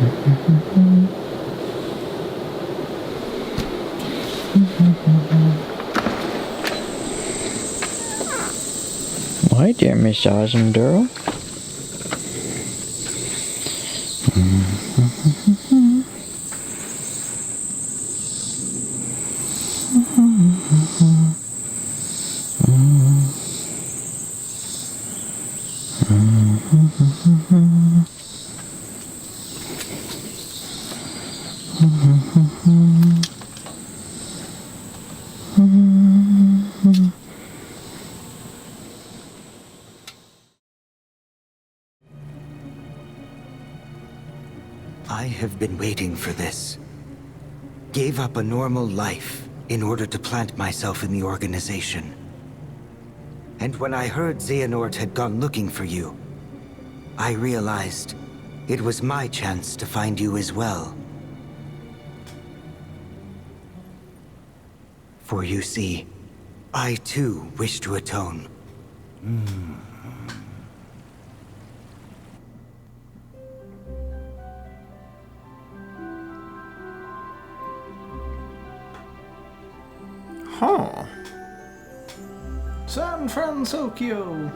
Hi there, Miss Awesome Girl. I have been waiting for this. Gave up a normal life in order to plant myself in the organization. And when I heard Xehanort had gone looking for you, I realized it was my chance to find you as well. For you see, I too wish to atone. Huh. San Fransokyo.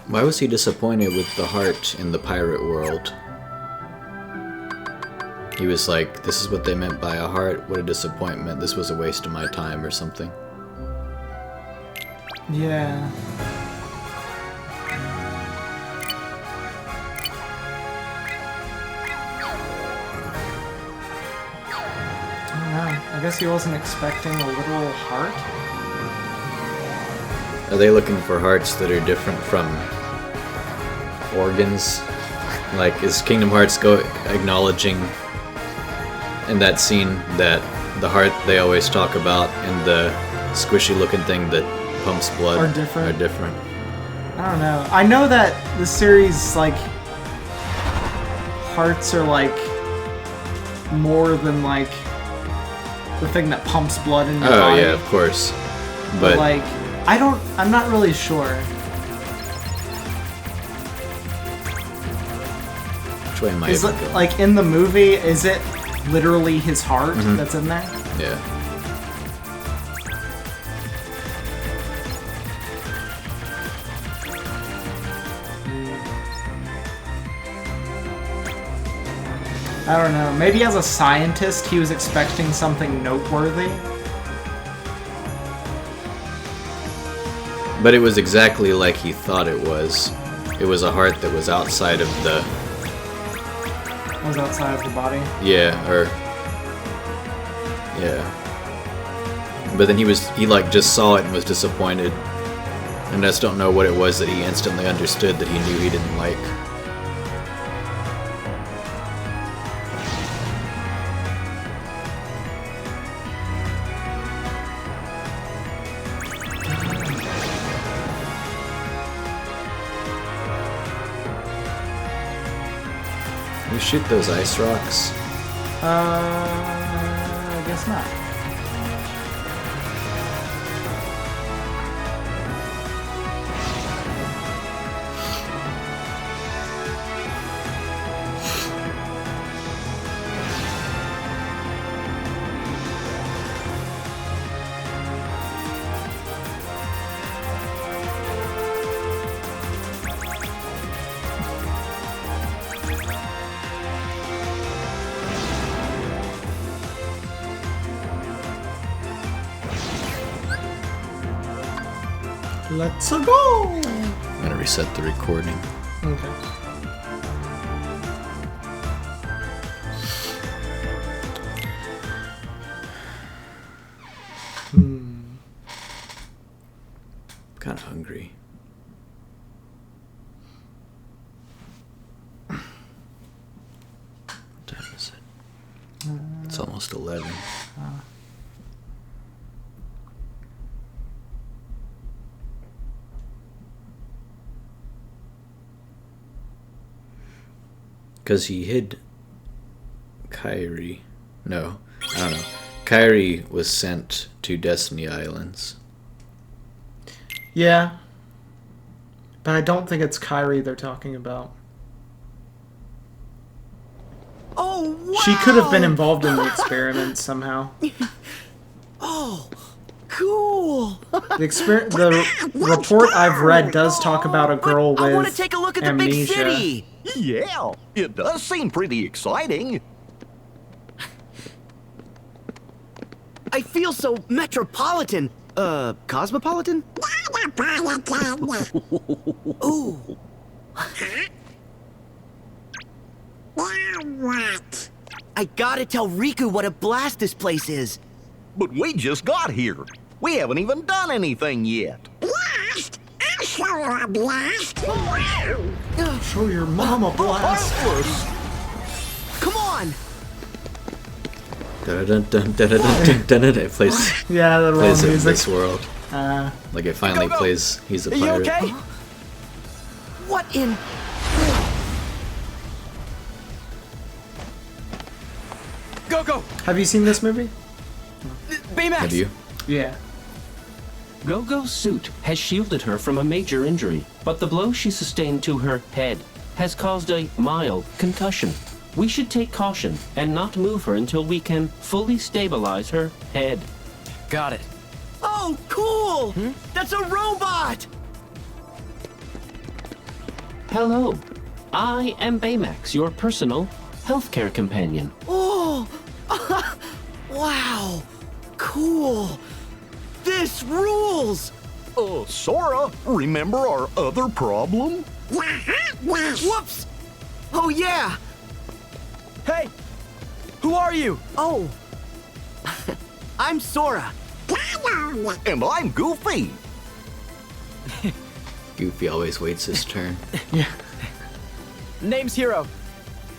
Why was he disappointed with the heart in the pirate world? He was like, this is what they meant by a heart, what a disappointment, this was a waste of my time or something. Yeah. I don't know. I guess he wasn't expecting a literal heart. Are they looking for hearts that are different from organs? Like, is Kingdom Hearts acknowledging in that scene that the heart they always talk about and the squishy looking thing that pumps blood Are different? I don't know. I know that the series, like, hearts are, like, more than, like, the thing that pumps blood in your body. Oh, yeah, of course. But, like, I'm not really sure. Which way am I Is even it, going? like, in the movie, is it literally his heart that's in there? Yeah. I don't know. Maybe as a scientist, he was expecting something noteworthy. But it was exactly like he thought it was. It was a heart that was outside of the... It was outside of the body. Yeah, or... Yeah. But then he like just saw it and was disappointed. And I just don't know what it was that he instantly understood that he knew he didn't like. You shoot those ice rocks? I guess not. Let's go! I'm gonna reset the recording. Okay. Kinda hungry. What time is it? It's almost 11. Because he hid Kairi. No. I don't know. Kairi was sent to Destiny Islands. Yeah. But I don't think it's Kairi they're talking about. Oh, wow! She could have been involved in the experiment somehow. Oh, cool! The report I've read does talk about a girl with I want to take a look at amnesia. the big city! Yeah, it does seem pretty exciting. I feel so metropolitan. Cosmopolitan? Ooh. What? I gotta tell Riku what a blast this place is. But we just got here. We haven't even done anything yet. Blast? I'll show you a blast. Show your mom a blast. Heartless. Come on! It plays Yeah, the plays wrong in music. this world. Like it finally Go, go. plays. He's a Are you pirate. okay? What in... Go, go! Have you seen this movie? Baymax! Have you? Yeah. Go-Go's suit has shielded her from a major injury, but the blow she sustained to her head has caused a mild concussion. We should take caution and not move her until we can fully stabilize her head. Got it. Oh, cool! That's a robot! Hello, I am Baymax, your personal healthcare companion. Oh! Wow! Cool! This rules! Sora, remember our other problem? Whoops! Oh, yeah! Hey! Who are you? Oh. I'm Sora. And I'm Goofy. Goofy always waits his turn. Yeah. Name's Hero.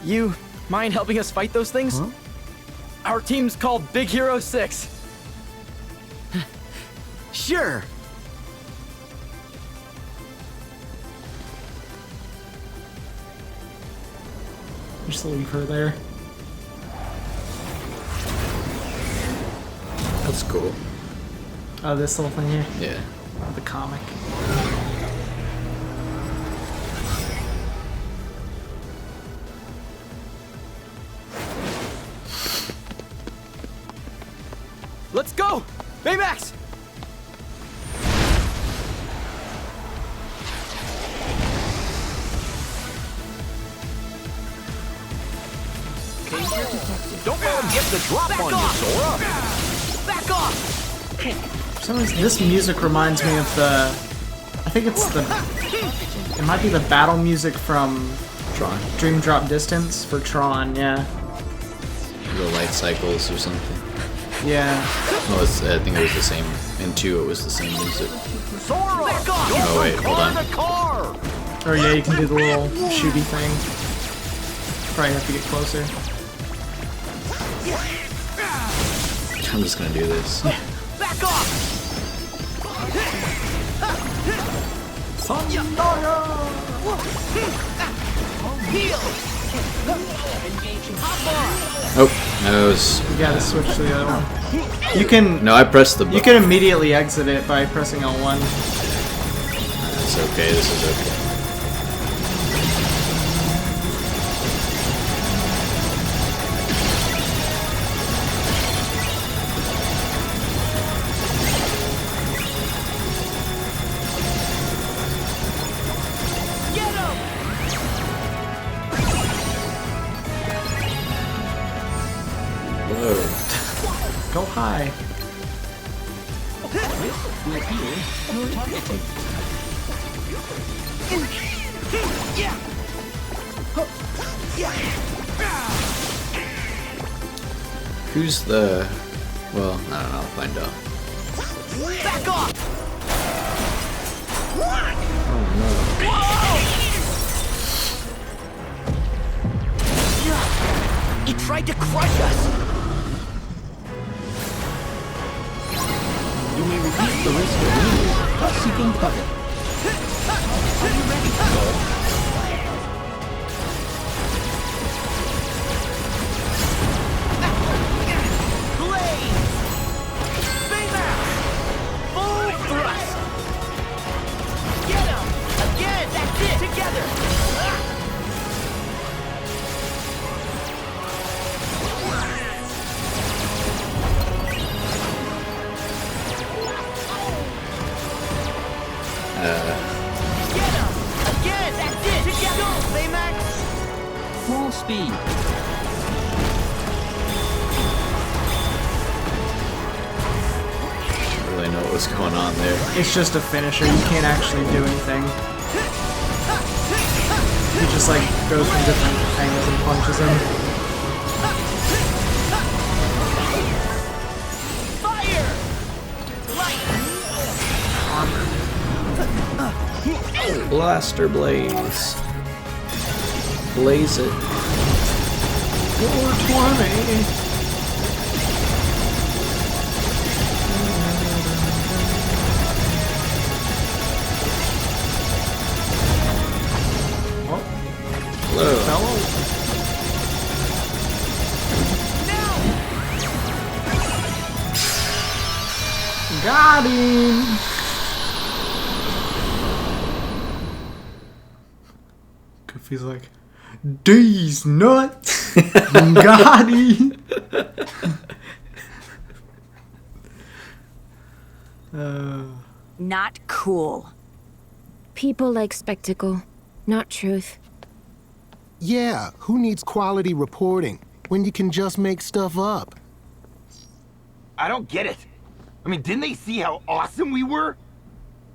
You mind helping us fight those things? Huh? Our team's called Big Hero 6. Sure. Just leave her there. That's cool. Oh, this little thing here? Yeah. The comic. Let's go! Baymax! Don't let him get the drop Back on off! you, Sora. Back off! For some reason, this music reminds me of the... I think it's the... It might be the battle music from Tron. Dream Drop Distance for Tron, yeah. The light cycles or something. Yeah. Oh, I think it was the same. In 2, it was the same music. Sora! Back off! Oh wait, hold on. The car! Or yeah, you can do the little shooty thing. Probably have to get closer. I'm just gonna do this. Back off! Heal! Oh, I was. You gotta switch to the other one. You can... No, I pressed the button. You can immediately exit it by pressing L1. It's okay, this is okay. Get him! Whoa. Go high. Who's the... Well, I don't know, I'll find out. Back off! He tried to crush us! You may reduce the risk of injury by seeking cover. Are you ready to go? what's going on there. It's just a finisher. You can't actually do anything. He just like goes from different angles and punches him. Fire! Blaster blaze. Blaze it. 420. Hello. Got him! Goofy's like, these nuts! Got him! Not cool. People like spectacle, not truth. Yeah, who needs quality reporting when you can just make stuff up? I don't get it. I mean, didn't they see how awesome we were?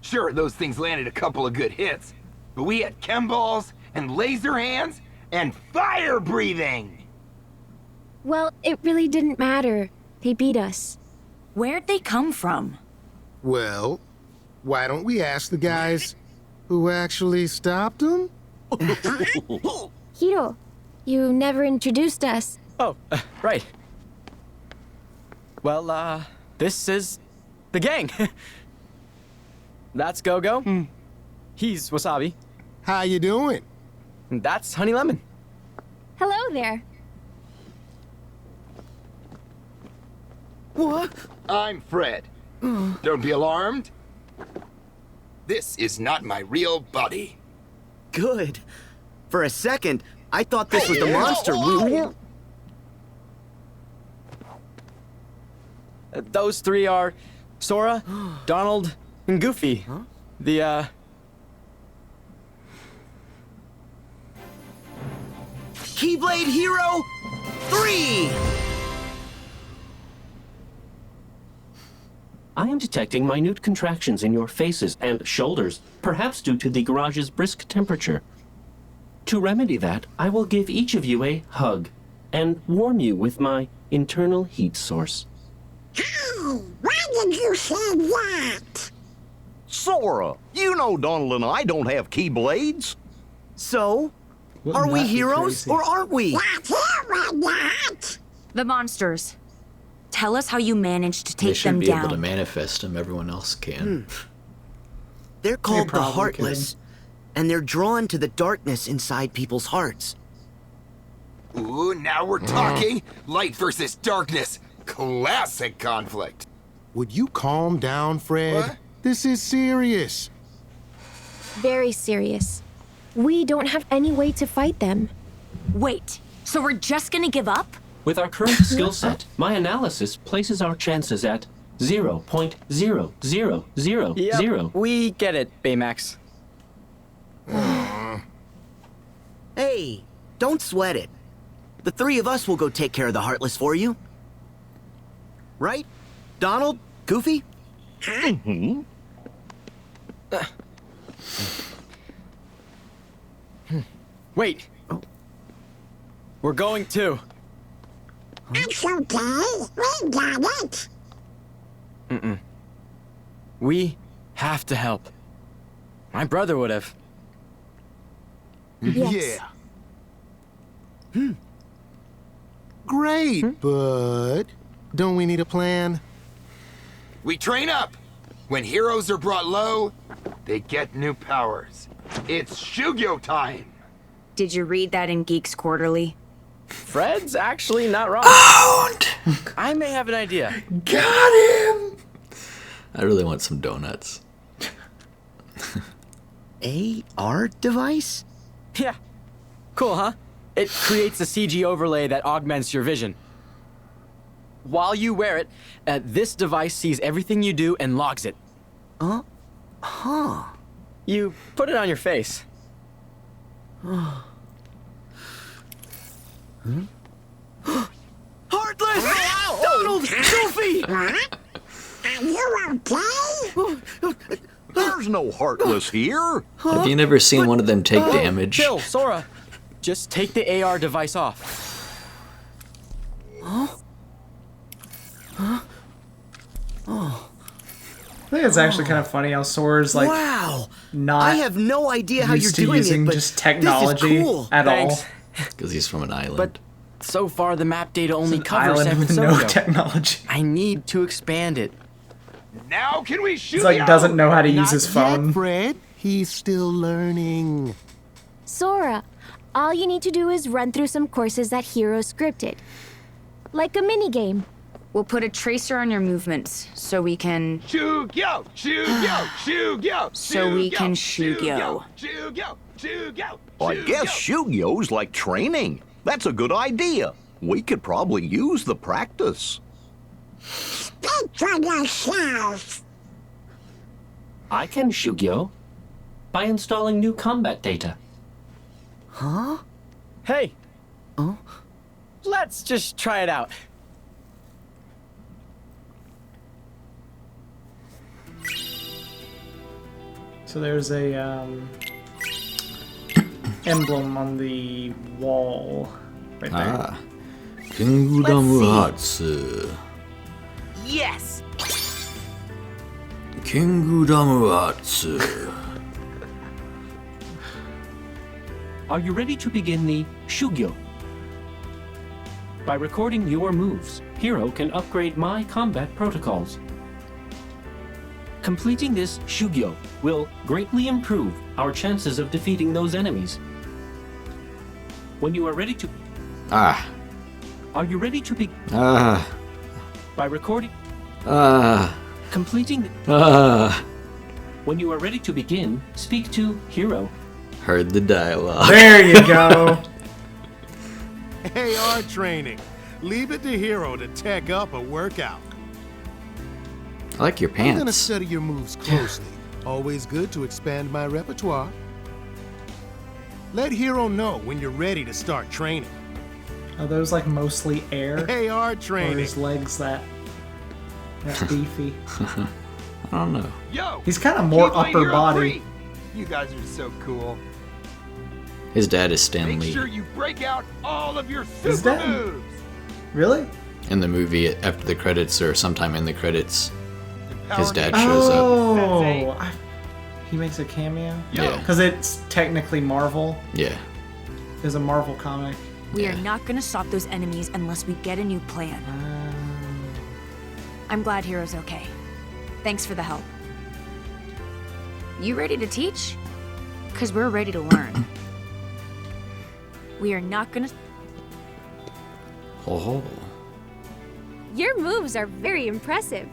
Sure, those things landed a couple of good hits, but we had chem balls and laser hands and fire breathing! Well, it really didn't matter. They beat us. Where'd they come from? Well, why don't we ask the guys who actually stopped them? Hiro, you never introduced us. Oh, right. Well, this is the gang. That's Go-Go. He's Wasabi. How you doing? And that's Honey Lemon. Hello there. What? I'm Fred. Don't be alarmed. This is not my real body. Good. For a second, I thought this was the monster we... Those three are Sora, Donald, and Goofy. The, Keyblade Hero 3! I am detecting minute contractions in your faces and shoulders, perhaps due to the garage's brisk temperature. To remedy that, I will give each of you a hug and warm you with my internal heat source. Oh, why did you say that? Sora, you know Donald and I don't have keyblades. So, Wouldn't are we that be heroes crazy? or aren't we? What hero that? The monsters. Tell us how you managed to They take should them be down. able to manifest them. Everyone else can. They're called the probably Heartless, and they're drawn to the darkness inside people's hearts. Ooh, now we're talking. Light versus darkness. Classic conflict. Would you calm down, Fred? What? This is serious. Very serious. We don't have any way to fight them. Wait, so we're just gonna give up? With our current skill set, my analysis places our chances at 0.00000. we get it, Baymax. Hey, don't sweat it. The three of us will go take care of the Heartless for you. Right? Donald? Goofy? Wait. We're going too. It's okay. We got it. We have to help. My brother would have. Yes. Yeah. Great, but don't we need a plan? We train up. When heroes are brought low, they get new powers. It's Shugyo time. Did you read that in Geeks Quarterly? Fred's actually not wrong. I may have an idea. Got him! I really want some donuts. AR device? Yeah. Cool, huh? It creates a CG overlay that augments your vision. While you wear it, this device sees everything you do and logs it. Huh. You put it on your face. Heartless! Donald! Goofy! What? I you okay? There's no heartless here. Have you never seen one of them take damage? Chill, Sora. Just take the AR device off. Huh? Huh? I think it's actually kind of funny how Sora's like Wow. not I have no idea how you're used to doing using it, but just technology this is cool. at Thanks. all. Because he's from an island. But so far the map data only an covers island San with no Francisco. technology. I need to expand it. Now can we shoot? He's like doesn't know how to use his Not yet, phone. Fred. He's still learning. Sora, all you need to do is run through some courses that Hero scripted. Like a minigame. We'll put a tracer on your movements so we can... Shugyo! Shugyo! Shugyo! So we can Shugyo. Shugyo! Shugyo! I guess Shugyo's like training. That's a good idea. We could probably use the practice. Speak for yourself. I can Shugyo by installing new combat data. Huh? Hey. Oh? Let's just try it out. So there's a emblem on the wall right there. Ah. Kingdom Hearts. Yes. Kingdom Hearts. Are you ready to begin the Shugyo? By recording your moves, Hero can upgrade my combat protocols. Completing this Shugyo will greatly improve our chances of defeating those enemies. When you are ready to... Ah. Are you ready to be... Ah. By recording... Ah. Completing... Ah. When you are ready to begin, speak to Hero. Heard the dialogue. There you go. AR training. Leave it to Hero to tech up a workout. I like your I'm gonna pants. study your moves closely. Always good to expand my repertoire. Let Hero know when you're ready to start training. Are those like mostly air? AR Or training. his legs that beefy? I don't know. Yo! He's kind of more Keyblade upper Hero body. 3. You guys are so cool. His dad is Stan Make Lee. sure you break out all of your His super dad? moves. Really? In the movie, after the credits, or sometime in the credits, his dad shows up. Oh, he makes a cameo? Yeah. Because it's technically Marvel. Yeah. It's a Marvel comic. We are not gonna stop those enemies unless we get a new plan. I'm glad Hero's okay. Thanks for the help. You ready to teach? Because we're ready to learn. We are not gonna... Oh. Your moves are very impressive.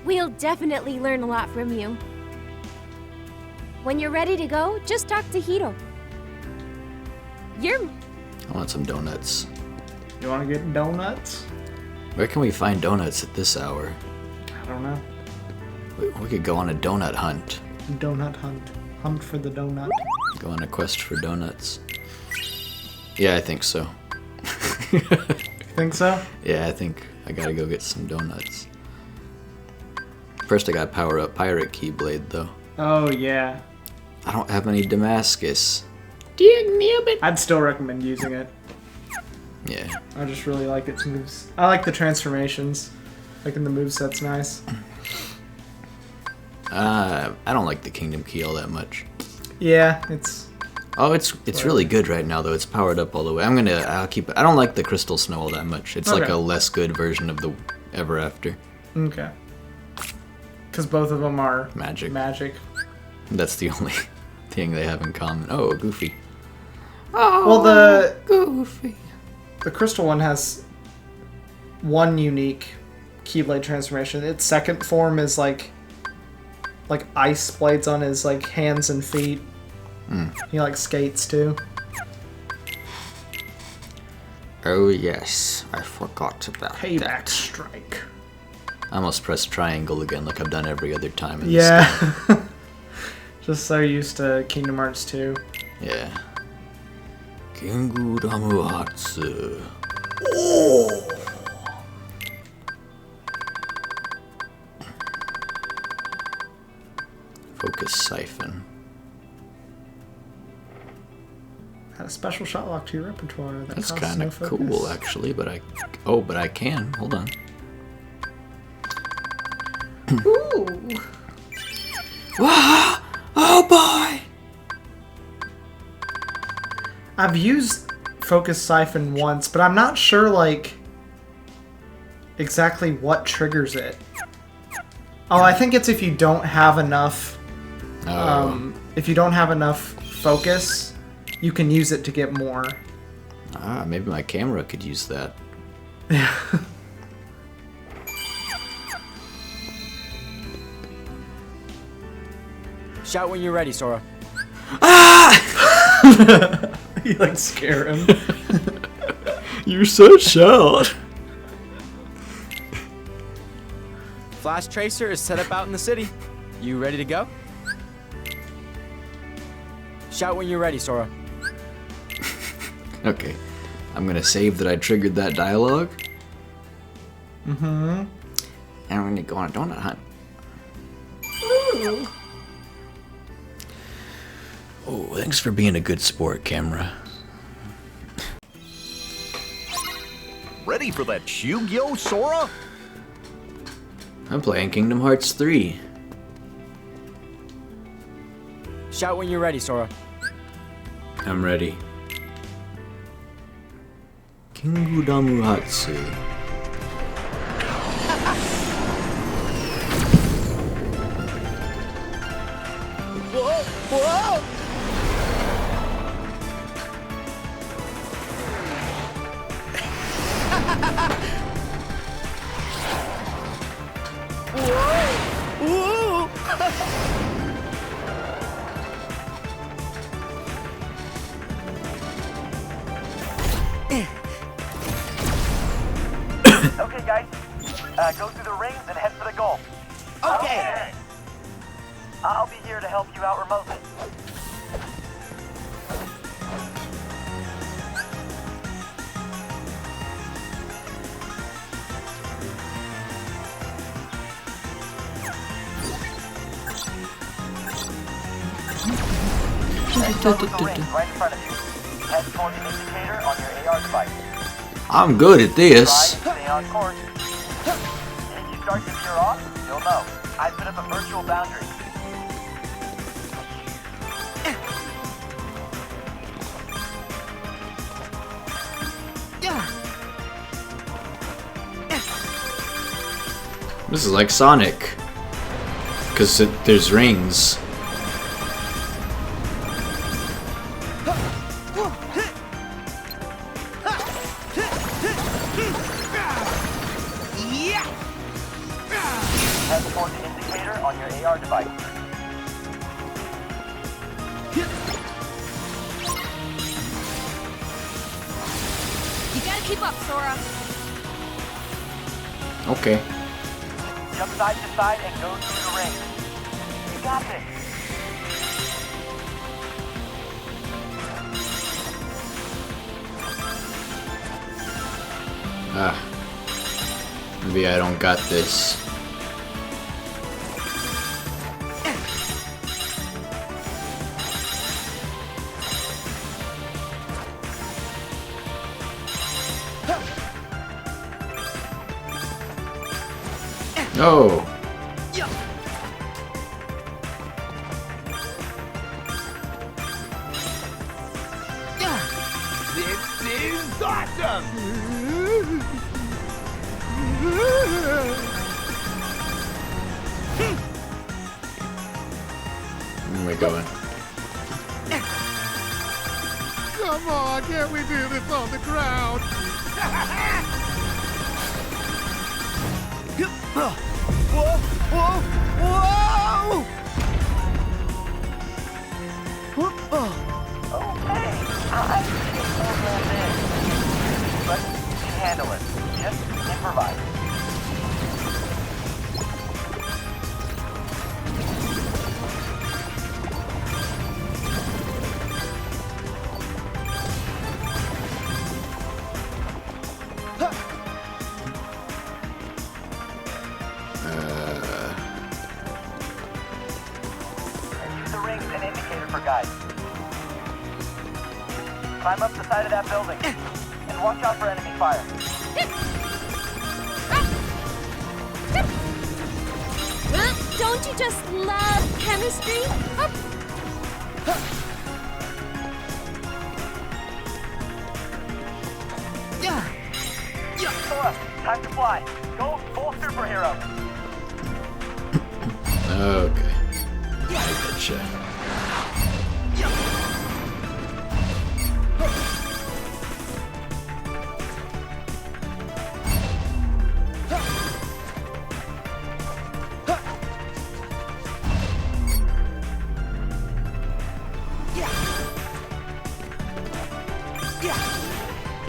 We'll definitely learn a lot from you. When you're ready to go, just talk to Hiro. You're... I want some donuts. You want to get donuts? Where can we find donuts at this hour? I don't know. We could go on a donut hunt. Donut hunt. Hunt for the donut. Go on a quest for donuts. Yeah, I think so. Think so? Yeah, I think I gotta go get some donuts. First I gotta power up Pirate Keyblade, though. Oh, yeah. I don't have any Damascus. I'd still recommend using it. Yeah. I just really like its moves. I like the transformations. Like in the moveset's nice. I don't like the Kingdom Key all that much. Yeah, it's... Oh, it's really good right now, though. It's powered up all the way. I'll keep it. I don't like the Crystal Snow all that much. It's like Okay. a less good version of the Ever After. Okay. Because both of them are... Magic. Magic. That's the only thing they have in common. Oh, Goofy. Well, the... Goofy. The Crystal one has one unique Keyblade transformation. Its second form is like ice blades on his like hands and feet. He like skates too. Oh yes, I forgot about Payback that. strike. I almost pressed triangle again, like I've done every other time in this Yeah. game. Just so used to Kingdom Hearts 2. Yeah. Kingdom Hearts. Focus siphon. Add a special shot lock to your repertoire. That's costs kind no of focus. cool, actually. But I can. Hold on. Ooh. Wow! Oh boy! I've used Focus Siphon once, but I'm not sure, like, exactly what triggers it. Oh, I think it's if you don't have enough... if you don't have enough focus, you can use it to get more. Ah, maybe my camera could use that. Yeah. Shout when you're ready, Sora. Ah! You, like, scare him. You're so short. Flash Tracer is set up out in the city. You ready to go? Shout when you're ready, Sora. Okay. I'm gonna save that I triggered that dialogue. Mm-hmm. And we're gonna go on a donut hunt. Ooh. Oh, thanks for being a good sport, camera. Ready for that Yu-Gi-Oh, Sora? I'm playing Kingdom Hearts 3. Shout when you're ready, Sora. I'm ready. Kingu Damu Hatsu. Whoa! Whoa! Whoa! Okay, guys. Go through the rings and head for the goal. Okay. I'll be here to help you out remotely. Start with the ring right in front of you. Head toward the indicator on your AR device. I'm good at this. Try and stay on course. If you start to veer off, you'll know. I've put up a virtual boundary. This is like Sonic. Because there's rings. Head toward the indicator on your AR device. You gotta keep up, Sora. Okay. Jump side to side and go through the ring. You got this. Ah. Maybe I don't got this. Oh. This is awesome! Where am I going? Come on, can't we do this on the ground? Whoa! Whoa! Whoa! Okay, I see what this is. But you can handle it. Just improvise. Climb up the side of that building. And watch out for enemy fire. Don't you just love chemistry? Sora, time to fly. Go full superhero. Okay. I gotcha.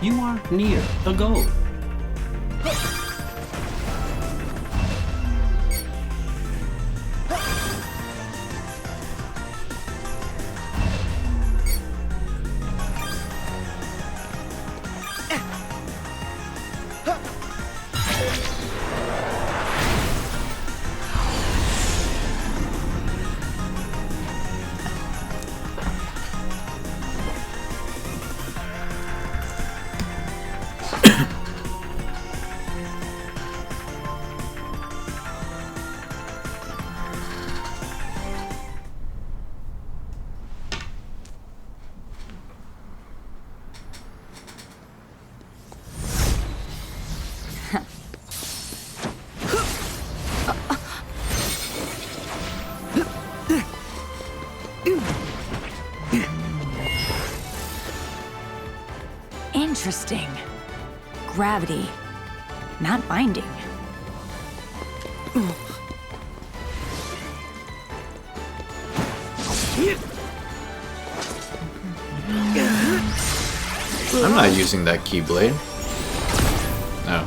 You are near the goal. Interesting. Gravity. Not binding. I'm not using that keyblade. No.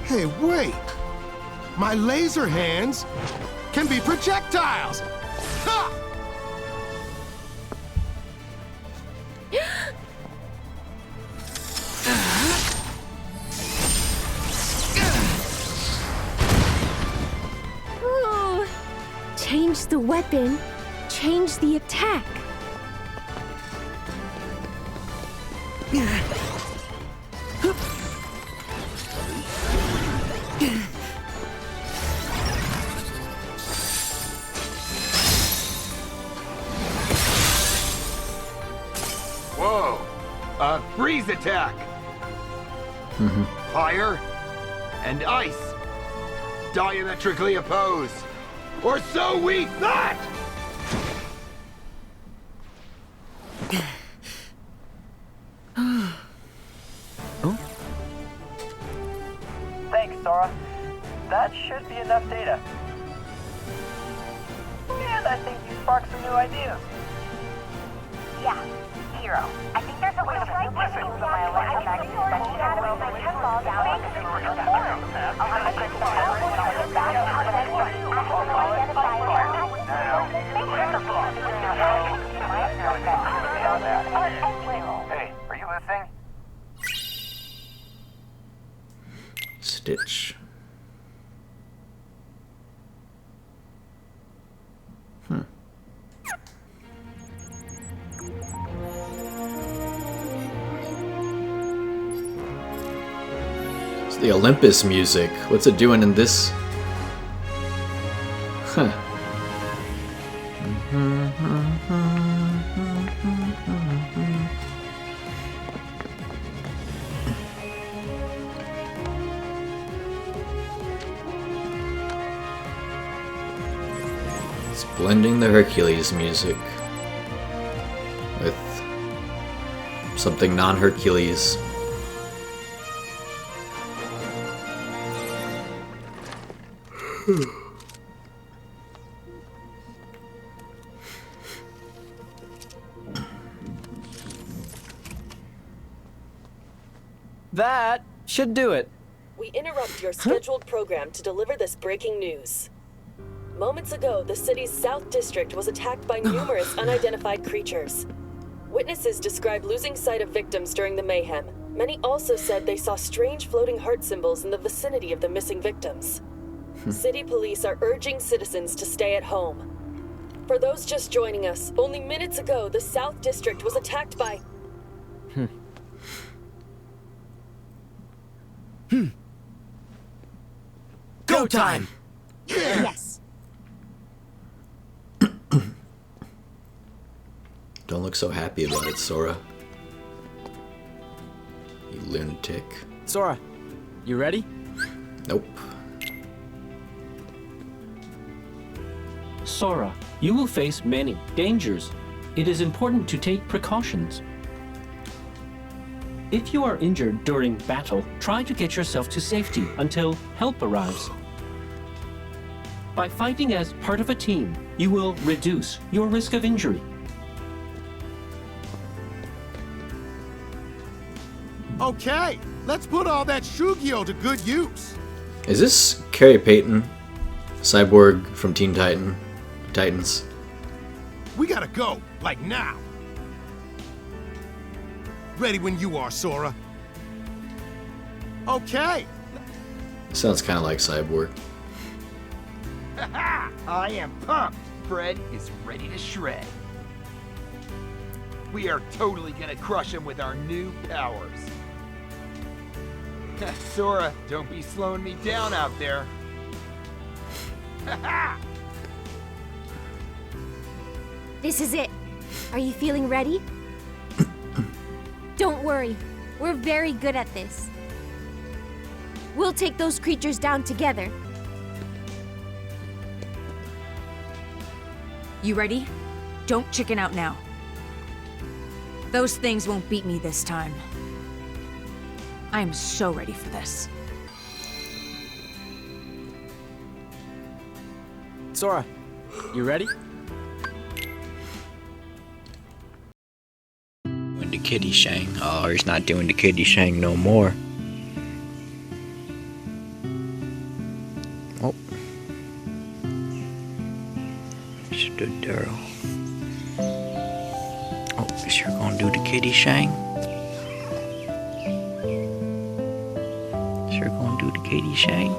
Hey, wait! My laser hands can be projectiles! Ha! Ooh. Change the weapon, change the attack. Whoa! A freeze attack! Fire and ice! Diametrically opposed! Or so we thought! Thanks, Sora. That should be enough data. And I think you sparked some new ideas. Yeah, Hero. I think there's a way to fight this from my electromagnetic suspension and roll my pinball down on the super conductor. I'll have to get Hey, are you listening? Stitch. It's the Olympus music. What's it doing in this? Huh. It's blending the Hercules music with something non-Hercules. That should do it. We interrupt your scheduled program to deliver this breaking news. Moments ago, the city's South District was attacked by numerous unidentified creatures. Witnesses described losing sight of victims during the mayhem. Many also said they saw strange floating heart symbols in the vicinity of the missing victims. City police are urging citizens to stay at home. For those just joining us, only minutes ago, the South District was attacked by... Go time! Yes. Don't look so happy about it, Sora. You lunatic. Sora, you ready? Nope. Sora, you will face many dangers. It is important to take precautions. If you are injured during battle, try to get yourself to safety until help arrives. By fighting as part of a team, you will reduce your risk of injury. Okay, let's put all that Shugyo to good use. Is this Carrie Payton? Cyborg from Teen Titans? We gotta go, like now. Ready when you are, Sora. Okay. Sounds kind of like Cyborg. I am pumped. Fred is ready to shred. We are totally gonna crush him with our new powers. Sora, don't be slowing me down out there. This is it. Are you feeling ready? Don't worry. We're very good at this. We'll take those creatures down together. You ready? Don't chicken out now. Those things won't beat me this time. I am so ready for this. Sora, you ready? Doing the kitty shang. Oh, he's not doing the kitty shang no more. Oh. Stood there. Oh, is you're gonna do the kitty shang? Is you're gonna do the kitty shang?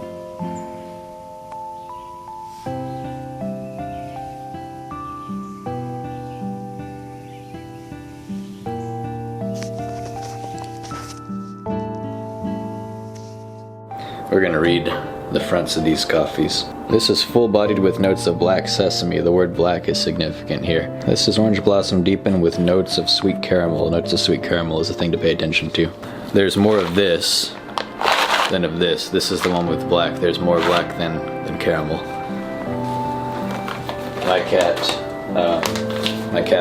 We're gonna read the fronts of these coffees. This is full-bodied with notes of black sesame. The word black is significant here. This is orange blossom deepened with notes of sweet caramel. Notes of sweet caramel is a thing to pay attention to. There's more of this than of this. This is the one with black. There's more black than caramel. My cat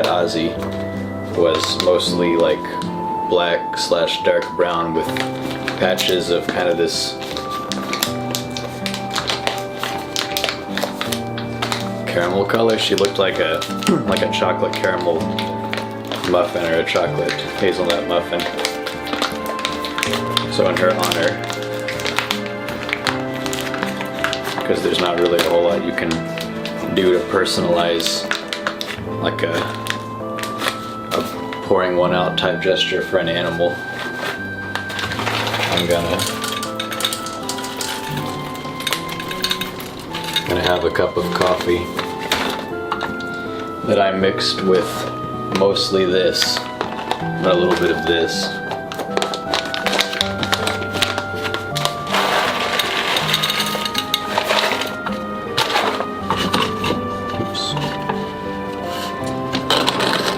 Ozzie was mostly like black/dark brown with patches of kind of this caramel color. She looked like a chocolate caramel muffin or a chocolate hazelnut muffin. So in her honor, because there's not really a whole lot you can do to personalize like a pouring one out type gesture for an animal, I'm gonna have a cup of coffee that I mixed with mostly this, but a little bit of this. Oops.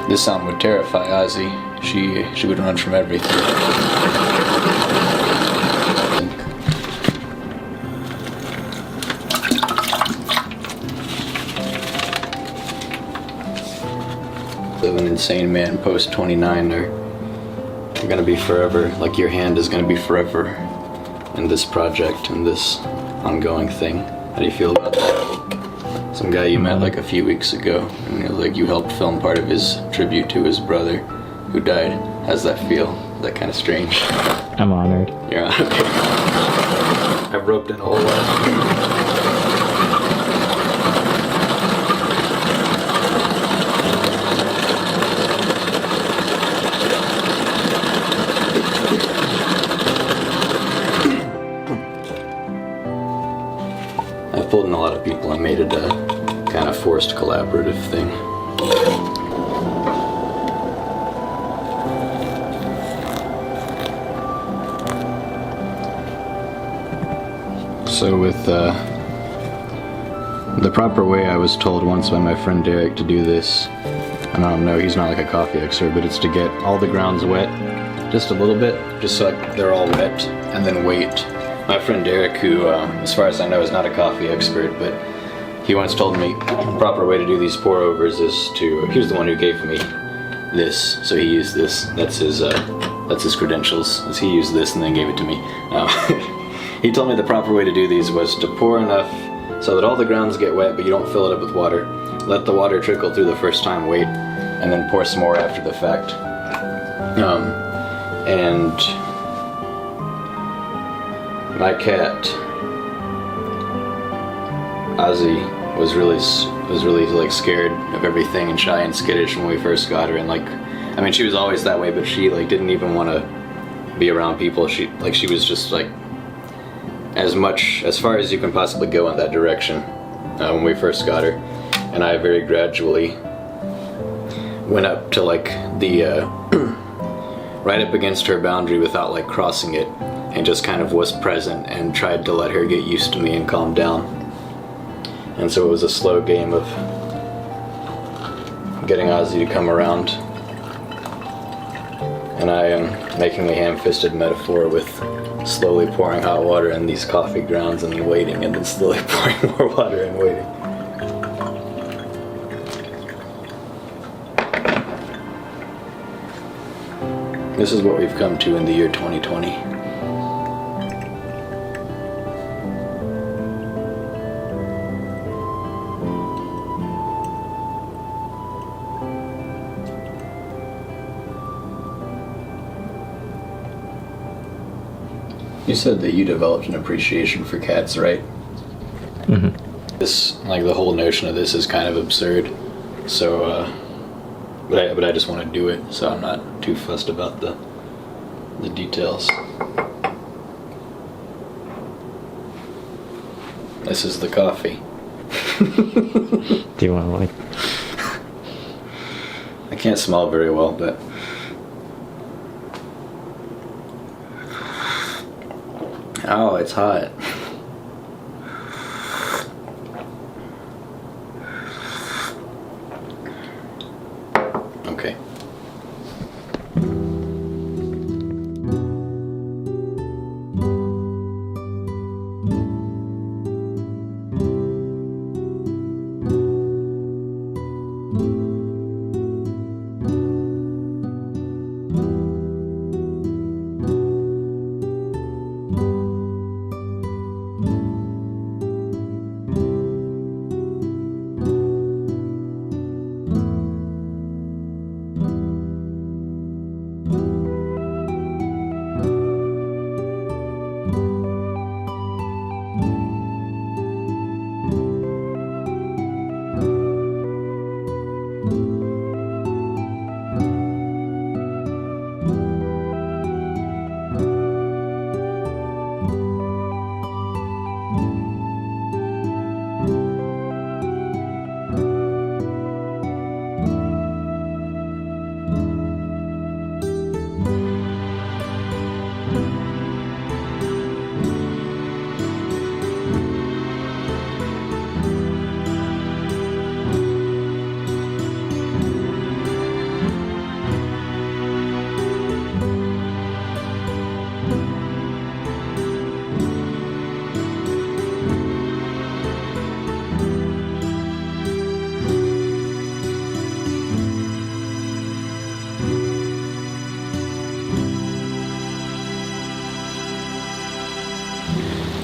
This sound would terrify Ozzie. She would run from everything. Live an insane man post 29 are gonna be forever, like your hand is gonna be forever in this project and this ongoing thing. How do you feel about that? Some guy you met like a few weeks ago, and like you helped film part of his tribute to his brother who died. How's that feel? Is that kind of strange? I'm honored. Yeah, okay. I've roped in a whole lot. Pulled in a lot of people and made it kind of forced collaborative thing. So with the proper way, I was told once by my friend Derek to do this, and I don't know, he's not like a coffee expert, but it's to get all the grounds wet, just a little bit, just so they're all wet, and then wait. My friend Derek, who, as far as I know, is not a coffee expert, but he once told me the proper way to do these pour-overs is to, he was the one who gave me this, so he used this, that's his credentials, is he used this and then gave it to me. He told me the proper way to do these was to pour enough so that all the grounds get wet, but you don't fill it up with water. Let the water trickle through the first time, wait, and then pour some more after the fact. And my cat, Ozzie, was really like scared of everything and shy and skittish when we first got her. And like, I mean, she was always that way, but she like didn't even want to be around people. She was just like as far as you can possibly go in that direction when we first got her. And I very gradually went up to like the right up against her boundary without like crossing it, and just kind of was present and tried to let her get used to me and calm down. And so it was a slow game of getting Ozzie to come around. And I am making a ham-fisted metaphor with slowly pouring hot water in these coffee grounds and then waiting, and then slowly pouring more water and waiting. This is what we've come to in the year 2020. You said that you developed an appreciation for cats, right? Mm-hmm. This, like, the whole notion of this is kind of absurd. So, but I just want to do it, so I'm not too fussed about the details. This is the coffee. Do you want to like? I can't smell very well, but oh, it's hot. Okay.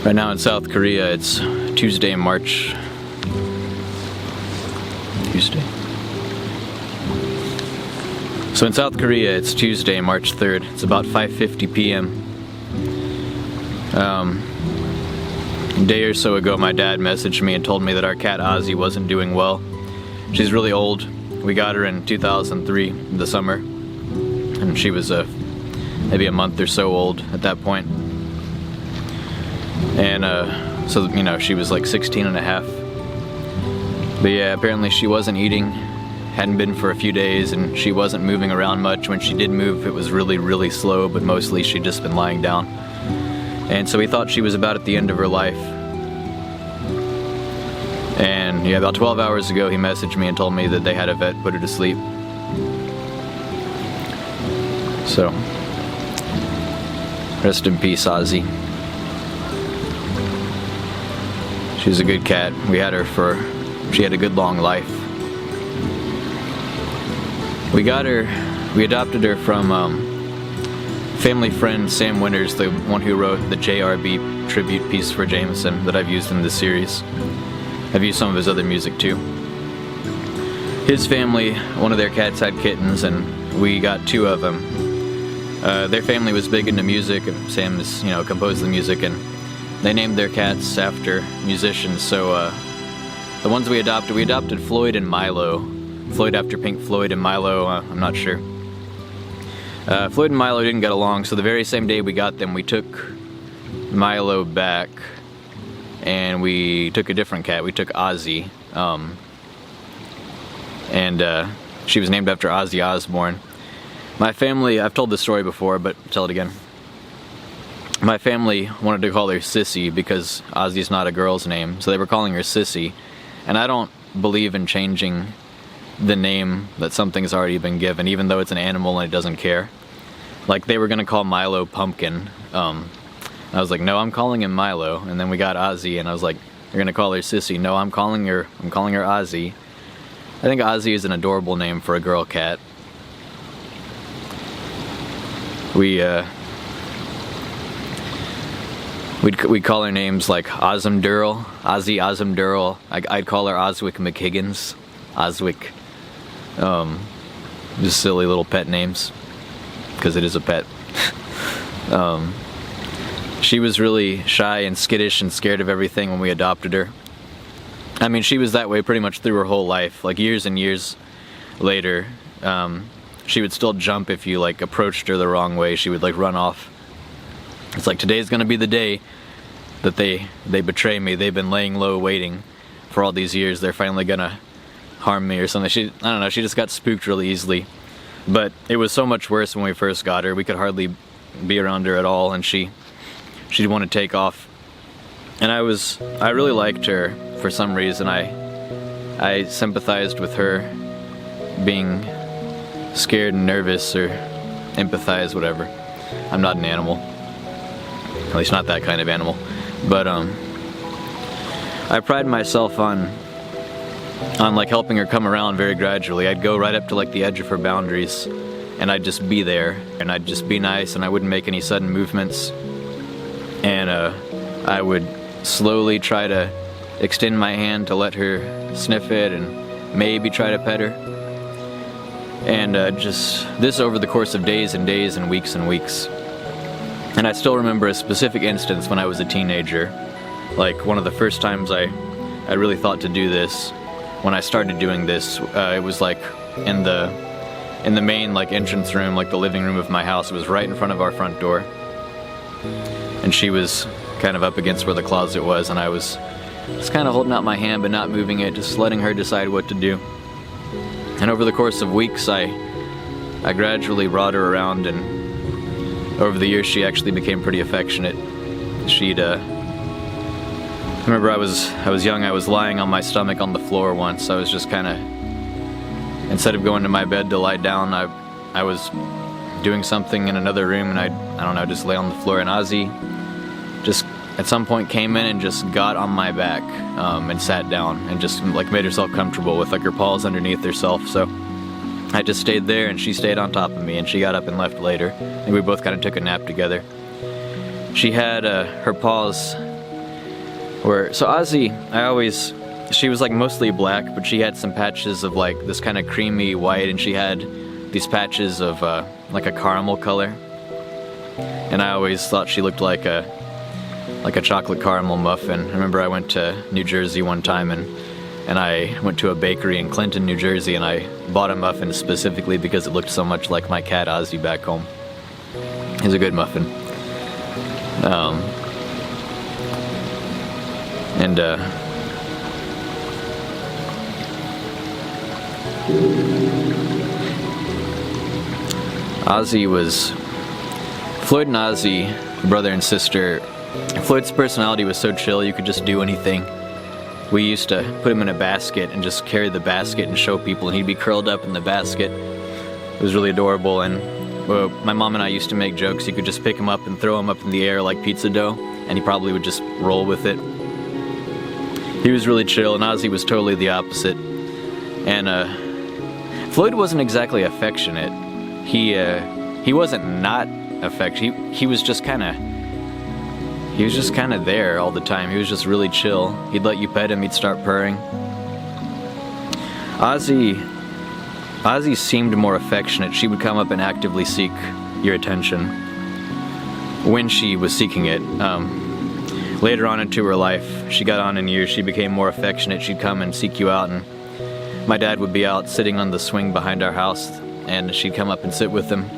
Right now in South Korea, it's Tuesday, March. Tuesday. So in South Korea, it's Tuesday, March 3rd. It's about 5:50 p.m. A day or so ago, my dad messaged me and told me that our cat Ozzie wasn't doing well. She's really old. We got her in 2003, in the summer, and she was maybe a month or so old at that point. And so, you know, she was like 16 and a half. But yeah, apparently she wasn't eating, hadn't been for a few days, and she wasn't moving around much. When she did move, it was really, really slow, but mostly she'd just been lying down. And so we thought she was about at the end of her life. And yeah, about 12 hours ago, he messaged me and told me that they had a vet put her to sleep. So, rest in peace, Ozzie. She was a good cat. We had her for, she had a good long life. We adopted her from family friend Sam Winters, the one who wrote the JRB tribute piece for Jamison that I've used in this series. I've used some of his other music too. His family, one of their cats had kittens, and we got 2 of them. Their family was big into music, and Sam is, composed the music, and they named their cats after musicians. So the ones we adopted Floyd and Milo. Floyd after Pink Floyd, and Milo, I'm not sure. Floyd and Milo didn't get along, so the very same day we got them, we took Milo back, and we took a different cat. We took Ozzie, and she was named after Ozzy Osbourne. My family, I've told this story before, but I'll tell it again. My family wanted to call her Sissy because Ozzie's not a girl's name, so they were calling her Sissy. And I don't believe in changing the name that something's already been given, even though it's an animal and it doesn't care. Like, they were gonna call Milo Pumpkin. I was like, no, I'm calling him Milo. And then we got Ozzie, and I was like, you're gonna call her Sissy. No, I'm calling her Ozzie. I think Ozzie is an adorable name for a girl cat. We'd call her names like Ozzie Osmdurl. I'd call her Oswick McHiggins. Oswick. Just silly little pet names, because it is a pet. She was really shy and skittish and scared of everything when we adopted her. I mean, she was that way pretty much through her whole life. Like, years and years later, she would still jump if you like approached her the wrong way. She would like run off. It's like, today's gonna be the day that they betray me. They've been laying low waiting for all these years. They're finally gonna harm me or something. I don't know, she just got spooked really easily. But it was so much worse when we first got her. We could hardly be around her at all, and she'd want to take off. And I really liked her for some reason. I sympathized with her being scared and nervous, or empathize, whatever. I'm not an animal. At least not that kind of animal. But I pride myself on like helping her come around very gradually. I'd go right up to like the edge of her boundaries, and I'd just be there, and I'd just be nice, and I wouldn't make any sudden movements. And I would slowly try to extend my hand to let her sniff it and maybe try to pet her. And just this over the course of days and days and weeks and weeks. And I still remember a specific instance when I was a teenager. Like, one of the first times I really thought to do this, when I started doing this, it was like in the main like entrance room, like the living room of my house. It was right in front of our front door. And she was kind of up against where the closet was, and I was just kind of holding out my hand but not moving it, just letting her decide what to do. And over the course of weeks, I gradually brought her around, and over the years she actually became pretty affectionate. I remember I was young, I was lying on my stomach on the floor once. I was just kind of, instead of going to my bed to lie down, I was doing something in another room, and I don't know, just lay on the floor, and Ozzie just at some point came in and just got on my back and sat down and just like made herself comfortable with like her paws underneath herself. So I just stayed there, and she stayed on top of me, and she got up and left later. I think we both kind of took a nap together. She had her paws were, so Ozzie, she was like mostly black, but she had some patches of like this kind of creamy white, and she had these patches of like a caramel color. And I always thought she looked like a chocolate caramel muffin. I remember I went to New Jersey one time, and I went to a bakery in Clinton, New Jersey, and I bought a muffin specifically because it looked so much like my cat Ozzie back home. It was a good muffin. Floyd and Ozzie, brother and sister. Floyd's personality was so chill, you could just do anything. We used to put him in a basket and just carry the basket and show people, and he'd be curled up in the basket. It was really adorable, and my mom and I used to make jokes. You could just pick him up and throw him up in the air like pizza dough, and he probably would just roll with it. He was really chill, and Ozzie was totally the opposite. And Floyd wasn't exactly affectionate. He wasn't not affectionate. He was just kind of there all the time. He was just really chill. He'd let you pet him, he'd start purring. Ozzie seemed more affectionate. She would come up and actively seek your attention when she was seeking it. Later on into her life, she got on in years, she became more affectionate. She'd come and seek you out, and my dad would be out sitting on the swing behind our house, and she'd come up and sit with him.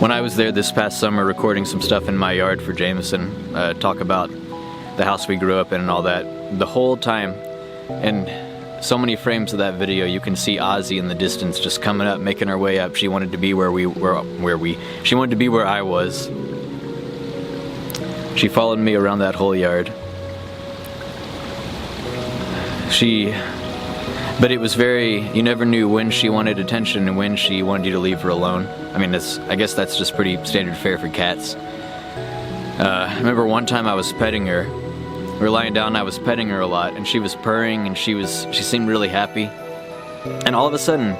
When I was there this past summer recording some stuff in my yard for Jamison, talk about the house we grew up in and all that, the whole time, and so many frames of that video, you can see Ozzie in the distance just coming up, making her way up. She wanted to be she wanted to be where I was. She followed me around that whole yard. But it was you never knew when she wanted attention and when she wanted you to leave her alone. I mean, I guess that's just pretty standard fare for cats. I remember one time I was petting her. We were lying down and I was petting her a lot, and she was purring and she seemed really happy. And all of a sudden,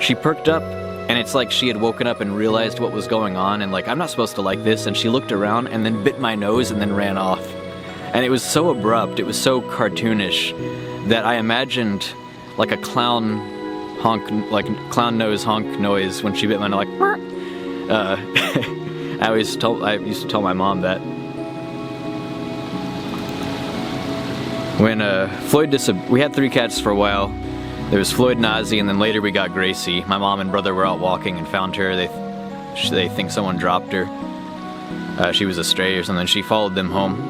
she perked up, and it's like she had woken up and realized what was going on, and like, I'm not supposed to like this, and she looked around and then bit my nose and then ran off. And it was so abrupt, it was so cartoonish, that I imagined like a clown nose honk noise when she bit my nose, like, I used to tell my mom that. When Floyd we had 3 cats for a while. There was Floyd and Ozzie, and then later we got Gracie. My mom and brother were out walking and found her. They think someone dropped her. She was a stray or something. She followed them home,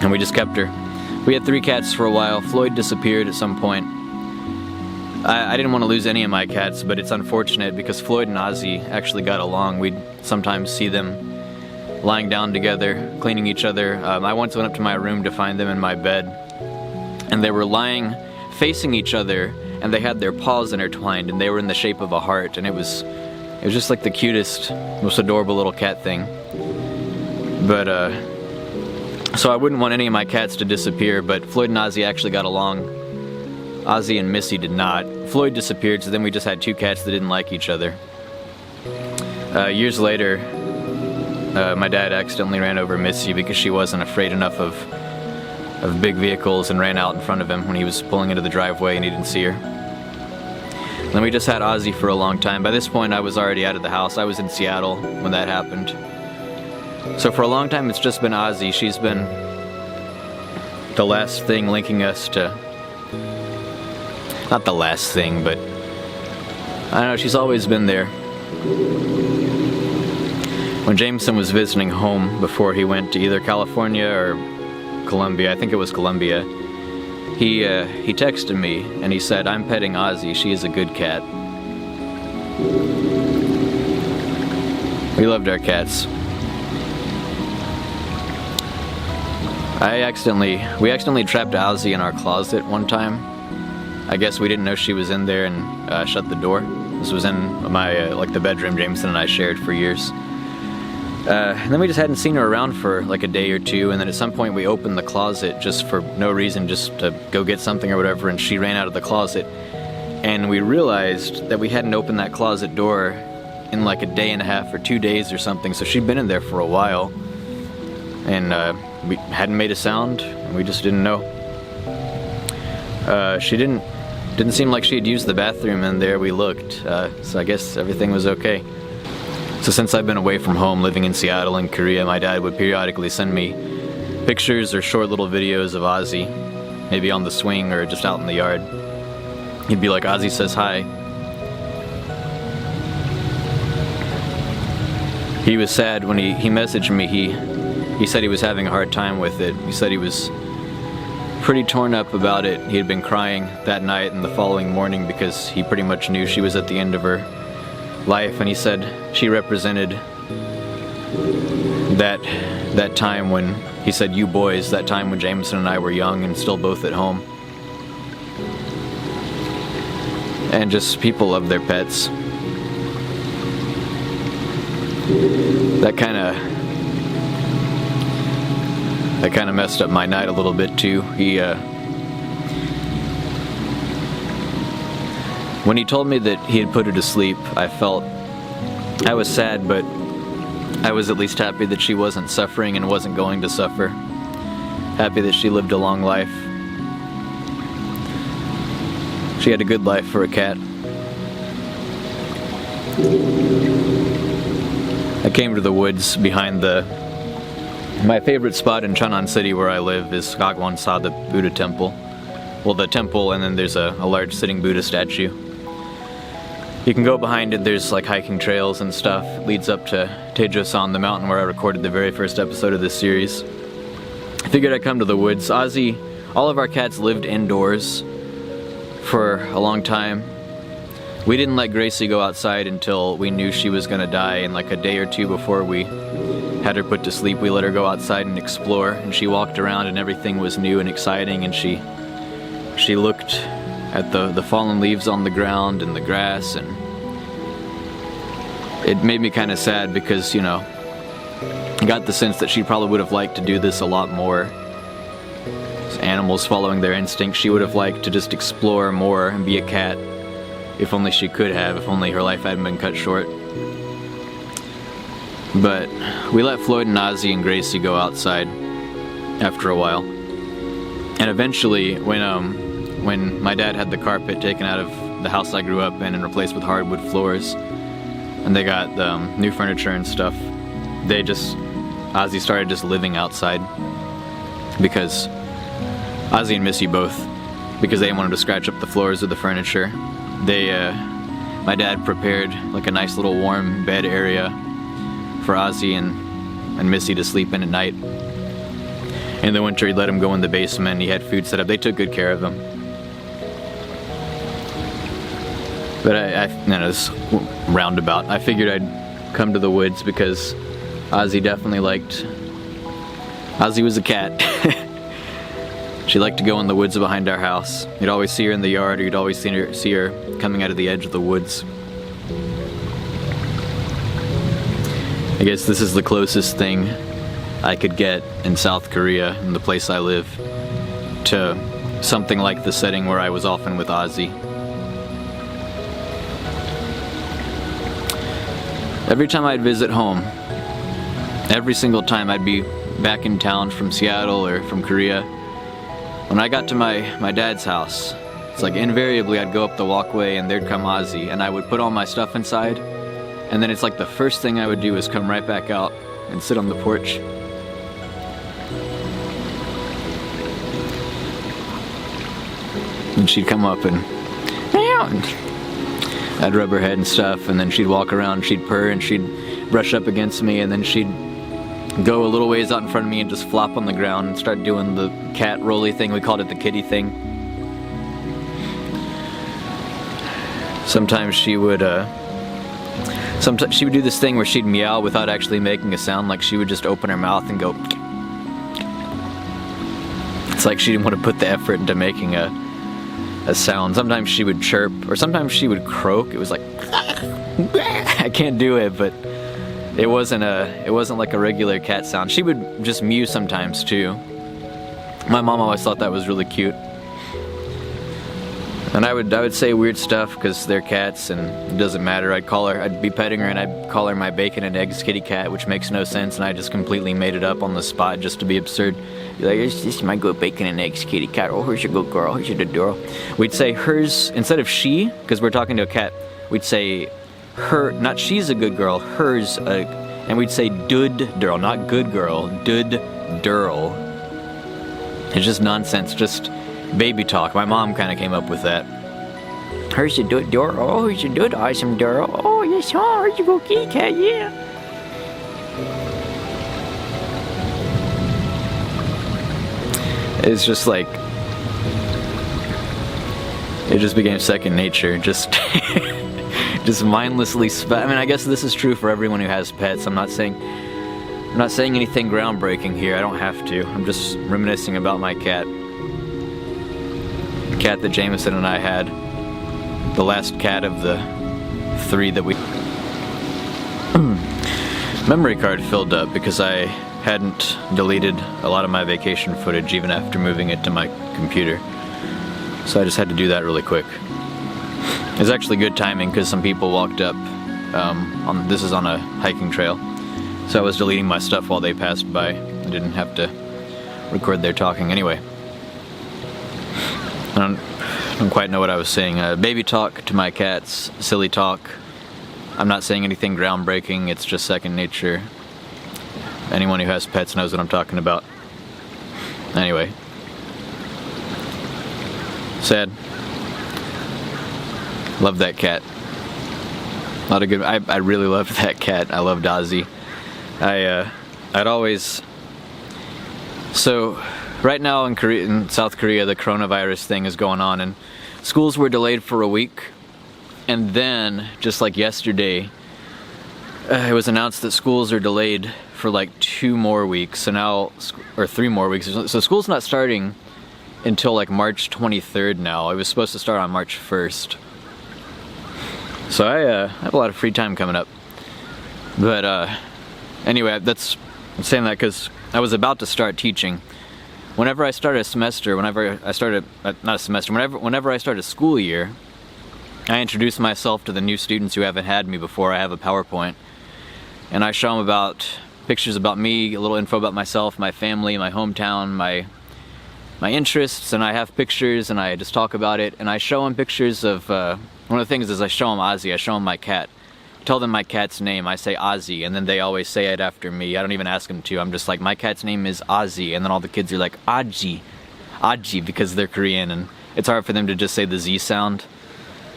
and we just kept her. We had 3 cats for a while. Floyd disappeared at some point. I didn't want to lose any of my cats, but it's unfortunate because Floyd and Ozzie actually got along. We'd sometimes see them lying down together, cleaning each other. I once went up to my room to find them in my bed, and they were lying facing each other, and they had their paws intertwined, and they were in the shape of a heart, and it was just like the cutest, most adorable little cat thing. But so I wouldn't want any of my cats to disappear, but Floyd and Ozzie actually got along. Ozzie and Missy did not. Floyd disappeared, so then we just had 2 cats that didn't like each other. Years later, my dad accidentally ran over Missy because she wasn't afraid enough of big vehicles and ran out in front of him when he was pulling into the driveway and he didn't see her. Then we just had Ozzie for a long time. By this point, I was already out of the house. I was in Seattle when that happened. So for a long time, it's just been Ozzie. She's been the last thing linking us to... Not the last thing, but... I don't know, she's always been there. When Jamison was visiting home before he went to either California or Colombia, I think it was Colombia, he texted me and he said, "I'm petting Ozzie, she is a good cat." We loved our cats. We accidentally trapped Ozzie in our closet one time. I guess we didn't know she was in there and shut the door. This was in my, the bedroom Jamison and I shared for years. And then we just hadn't seen her around for like a day or two, and then at some point we opened the closet just for no reason, just to go get something or whatever, and she ran out of the closet. And we realized that we hadn't opened that closet door in like a day and a half or 2 days or something, so she'd been in there for a while. And we hadn't made a sound, and we just didn't know. She didn't seem like she had used the bathroom in there. We looked, so I guess everything was okay. So since I've been away from home, living in Seattle and Korea, my dad would periodically send me pictures or short little videos of Ozzie, maybe on the swing or just out in the yard. He'd be like, "Ozzie says hi." He was sad when he messaged me. He said he was having a hard time with it. He said he was pretty torn up about it. He had been crying that night and the following morning because he pretty much knew she was at the end of her life, and he said she represented that time when, he said, you boys, that time when Jamison and I were young and still both at home. And just people love their pets. That kind of messed up my night a little bit too. When he told me that he had put her to sleep, I was sad, but I was at least happy that she wasn't suffering and wasn't going to suffer. Happy that she lived a long life. She had a good life for a cat. I came to the woods behind my favorite spot in Cheonan City where I live is Gagwon-sa, the Buddha temple. Well, the temple, and then there's a large sitting Buddha statue. You can go behind it, there's like hiking trails and stuff. It leads up to Taejo-san, the mountain where I recorded the very first episode of this series. I figured I'd come to the woods. Ozzie, all of our cats lived indoors for a long time. We didn't let Gracie go outside until we knew she was gonna die, and like a day or two before we had her put to sleep, we let her go outside and explore, and she walked around and everything was new and exciting, and she looked at the fallen leaves on the ground and the grass, and it made me kind of sad because, you know, I got the sense that she probably would have liked to do this a lot more. As animals following their instincts, she would have liked to just explore more and be a cat. If only she could have, if only her life hadn't been cut short. But we let Floyd and Ozzie and Gracie go outside after a while. And eventually, when my dad had the carpet taken out of the house I grew up in and replaced with hardwood floors, and they got new furniture and stuff, Ozzie started just living outside. Because Ozzie and Missy both, because they wanted to scratch up the floors of the furniture, my dad prepared like a nice little warm bed area for Ozzie and Missy to sleep in at night. In the winter, he'd let him go in the basement. He had food set up. They took good care of him. But this roundabout, I figured I'd come to the woods because Ozzie definitely Ozzie was a cat. She liked to go in the woods behind our house. You'd always see her in the yard, or you'd always see her coming out of the edge of the woods. I guess this is the closest thing I could get in South Korea, in the place I live, to something like the setting where I was often with Ozzie. Every time I'd visit home, every single time I'd be back in town from Seattle or from Korea, when I got to my dad's house, it's like invariably I'd go up the walkway and there'd come Ozzie, and I would put all my stuff inside, and then it's like the first thing I would do is come right back out and sit on the porch. And she'd come up and I'd rub her head and stuff, and then she'd walk around, she'd purr, and she'd brush up against me, and then she'd go a little ways out in front of me and just flop on the ground and start doing the cat rolly thing. We called it the kitty thing. Sometimes she would do this thing where she'd meow without actually making a sound. Like she would just open her mouth and go. It's like she didn't want to put the effort into making a sound. Sometimes she would chirp, or sometimes she would croak. It was like I can't do it, but it wasn't like a regular cat sound. She would just mew sometimes too. My mom always thought that was really cute. And I would say weird stuff because they're cats and it doesn't matter. I'd be petting her and I'd call her my bacon and eggs kitty cat, which makes no sense, and I just completely made it up on the spot just to be absurd. Be like, this is my good bacon and eggs kitty cat. Oh, here's your good girl. Here's your good girl. We'd say hers instead of she, because we're talking to a cat. We'd say her, not she's a good girl, hers, and we'd say dud durl, not good girl, dud durl. It's just nonsense, just baby talk. My mom kind of came up with that. Here's your dud durl. Oh, here's your dud awesome durl. Oh, yes, oh, here's your good kitty cat, yeah. It's just like It just became second nature. Just mindlessly. I mean, I guess this is true for everyone who has pets. I'm not saying anything groundbreaking here. I don't have to. I'm just reminiscing about my cat. The cat that Jamison and I had. The last cat of the 3 that we... Memory card filled up because I hadn't deleted a lot of my vacation footage even after moving it to my computer. So I just had to do that really quick. It was actually good timing because some people walked up. This is on a hiking trail. So I was deleting my stuff while they passed by. I didn't have to record their talking anyway. I don't quite know what I was saying. Baby talk to my cats, silly talk. I'm not saying anything groundbreaking, it's just second nature. Anyone who has pets knows what I'm talking about. Anyway. Sad. Love that cat. A lot of good. I really loved that cat. I loved Ozzie. I'd always. So, right now in South Korea, the coronavirus thing is going on, and schools were delayed for a week, and then just like yesterday, it was announced that schools are delayed for like 2 more weeks. So now, or 3 more weeks. So school's not starting until like March 23rd now. It was supposed to start on March 1st. So I have a lot of free time coming up. But anyway, I'm saying that because I was about to start teaching. Whenever I start a semester, whenever I start a school year, I introduce myself to the new students who haven't had me before. I have a PowerPoint, and I show them about pictures about me, a little info about myself, my family, my hometown, my interests, and I have pictures, and I just talk about it, and I show them pictures of, one of the things is I show them Ozzie, I show them my cat. Tell them my cat's name, I say Ozzie, and then they always say it after me. I don't even ask them to, I'm just like, my cat's name is Ozzie, and then all the kids are like, Ozzie, because they're Korean, and it's hard for them to just say the Z sound.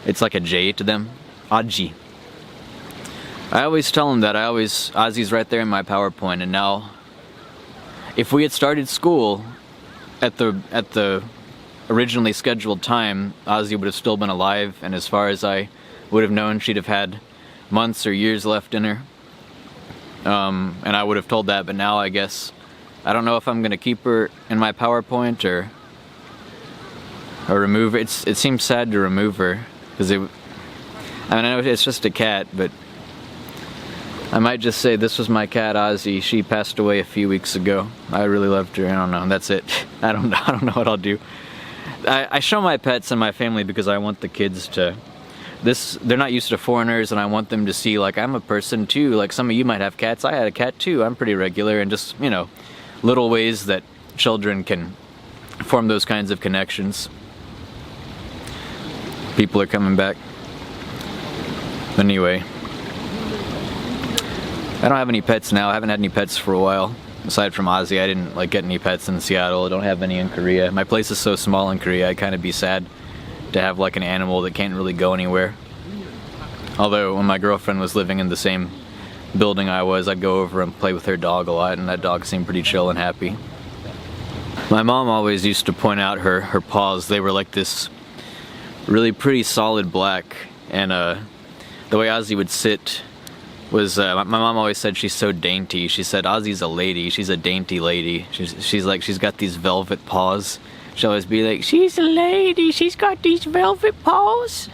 It's like a J to them, Ozzie. I always tell them that, Ozzie's right there in my PowerPoint, and now, if we had started school at the originally scheduled time, Ozzie would have still been alive, and as far as I would have known, she'd have had months or years left in her. And I would have told that, but now I guess I don't know if I'm gonna keep her in my PowerPoint or remove her. It seems sad to remove her because I know it's just a cat, but I might just say this was my cat Ozzie. She passed away a few weeks ago. I really loved her. I don't know. That's it. I don't know what I'll do. I show my pets and my family because I want the kids to. They're not used to foreigners, and I want them to see like I'm a person too. Like some of you might have cats. I had a cat too. I'm pretty regular, and just little ways that children can form those kinds of connections. People are coming back. Anyway. I don't have any pets now. I haven't had any pets for a while. Aside from Ozzie, I didn't get any pets in Seattle. I don't have any in Korea. My place is so small in Korea, I'd kind of be sad to have like an animal that can't really go anywhere. Although when my girlfriend was living in the same building I was, I'd go over and play with her dog a lot, and that dog seemed pretty chill and happy. My mom always used to point out her paws. They were like this really pretty solid black, and the way Ozzie would sit was, my mom always said she's so dainty. She said Ozzie's a lady, she's a dainty lady. She's got these velvet paws. She'll always be like, she's a lady, she's got these velvet paws.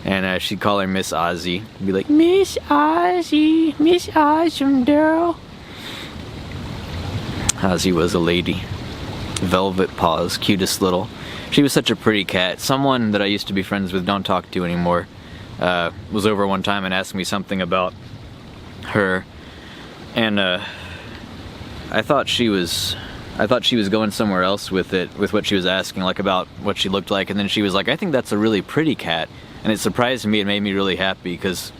And she'd call her Miss Ozzie. Be like, Miss Ozzie, Miss Awesome Girl. Ozzie was a lady. Velvet paws, cutest little. She was such a pretty cat. Someone that I used to be friends with, don't talk to anymore, was over one time and asked me something about her, and I thought she was going somewhere else with it, with what she was asking, like about what she looked like, and then she was like, I think that's a really pretty cat, and it surprised me. It made me really happy because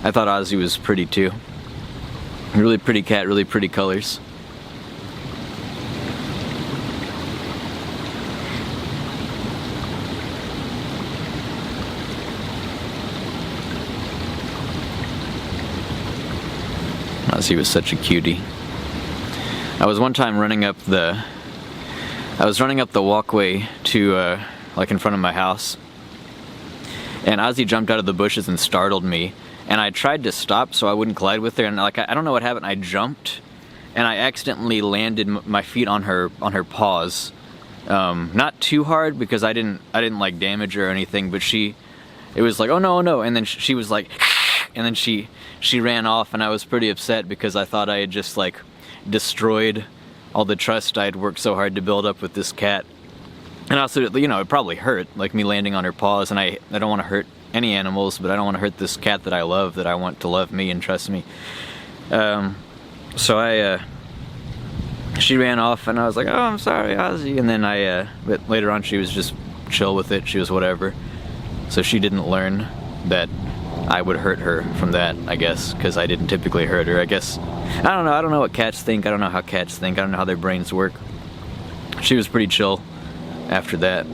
I thought Ozzie was pretty too. Really pretty cat, really pretty colors. Ozzie was such a cutie. I was one time running up the walkway to like in front of my house. And Ozzie jumped out of the bushes and startled me. And I tried to stop so I wouldn't collide with her. And like I don't know what happened. I jumped, and I accidentally landed my feet on her paws. Not too hard because I didn't like damage her or anything. But it was like, oh no, oh no. And then she was like, and then she ran off, and I was pretty upset because I thought I had just like destroyed all the trust I had worked so hard to build up with this cat. And also, you know, it probably hurt, like me landing on her paws, and I don't want to hurt any animals, but I don't want to hurt this cat that I love, that I want to love me and trust me. So she ran off, and I was like, oh, I'm sorry, Ozzie. And then but later on she was just chill with it, she was whatever. So she didn't learn that I would hurt her from that, I guess, because I didn't typically hurt her, I guess. I don't know what cats think, I don't know how cats think, I don't know how their brains work. She was pretty chill after that.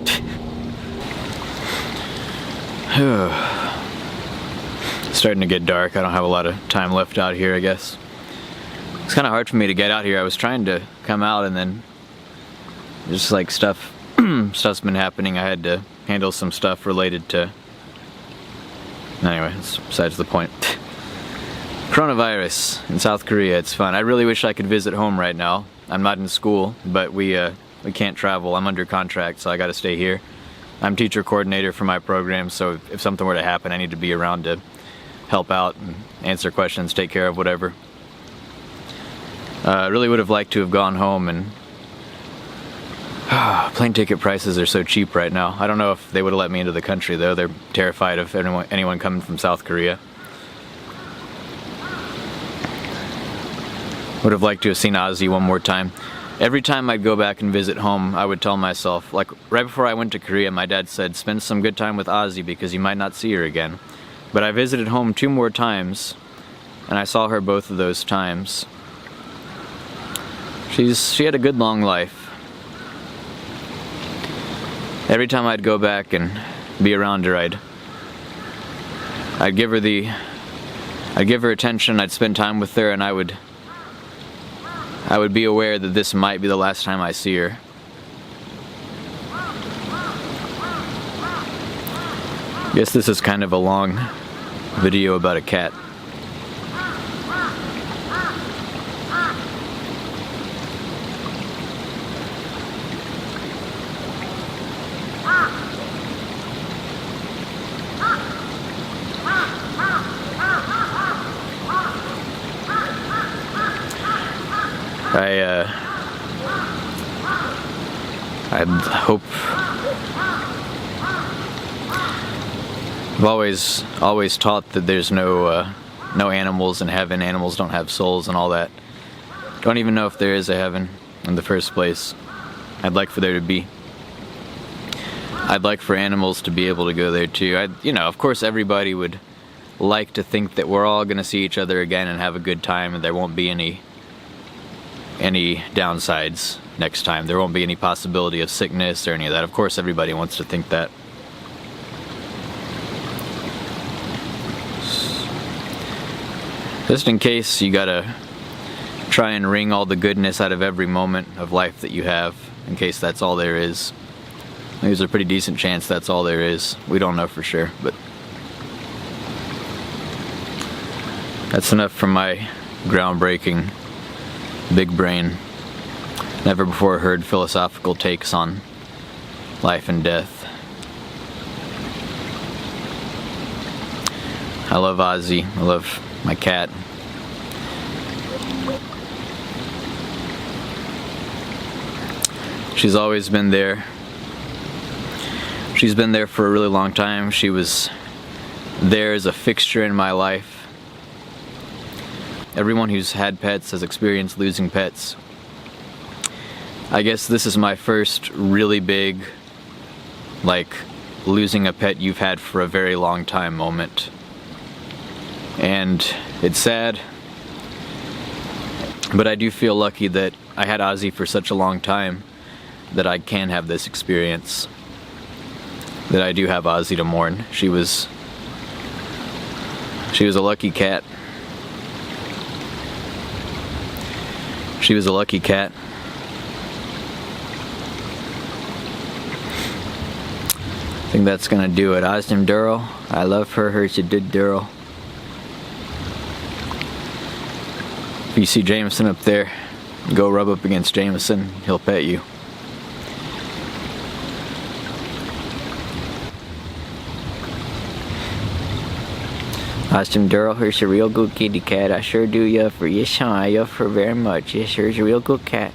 It's starting to get dark, I don't have a lot of time left out here, I guess. It's kind of hard for me to get out here. I was trying to come out, and then just like stuff's been happening. I had to handle some stuff related to... Anyway, it's besides the point. Coronavirus in South Korea, it's fun. I really wish I could visit home right now. I'm not in school, but we can't travel. I'm under contract, so I gotta stay here. I'm teacher coordinator for my program, so if something were to happen, I need to be around to help out and answer questions, take care of whatever. I really would have liked to have gone home, and plane ticket prices are so cheap right now. I don't know if they would have let me into the country, though. They're terrified of anyone coming from South Korea. Would have liked to have seen Ozzie one more time. Every time I'd go back and visit home, I would tell myself, like right before I went to Korea, my dad said, spend some good time with Ozzie because you might not see her again. But I visited home 2 more times, and I saw her both of those times. She had a good long life. Every time I'd go back and be around her, I'd give her attention, I'd spend time with her, and I would be aware that this might be the last time I see her. Guess this is kind of a long video about a cat. I'd hope... I've always taught that there's no animals in heaven. Animals don't have souls and all that. Don't even know if there is a heaven in the first place. I'd like for there to be. I'd like for animals to be able to go there too. You know, of course everybody would like to think that we're all gonna see each other again and have a good time, and there won't be any downsides next time. There won't be any possibility of sickness or any of that. Of course everybody wants to think that. Just in case, you gotta try and wring all the goodness out of every moment of life that you have, in case that's all there is. There's a pretty decent chance that's all there is. We don't know for sure, but that's enough from my groundbreaking big brain. Never before heard philosophical takes on life and death. I love Ozzie. I love my cat. She's always been there. She's been there for a really long time. She was there as a fixture in my life. Everyone who's had pets has experienced losing pets. I guess this is my first really big, like, losing a pet you've had for a very long time moment. And it's sad, but I do feel lucky that I had Ozzie for such a long time that I can have this experience. That I do have Ozzie to mourn. She was a lucky cat. She was a lucky cat. I think that's gonna do it. Ozzie Duro. I love her. Her's a good girl. If you see Jamison up there, go rub up against Jamison. He'll pet you. Ozzie Duro, her's a real good kitty cat. I sure do love her. Yes, I love her very much. Yes, her's a real good cat.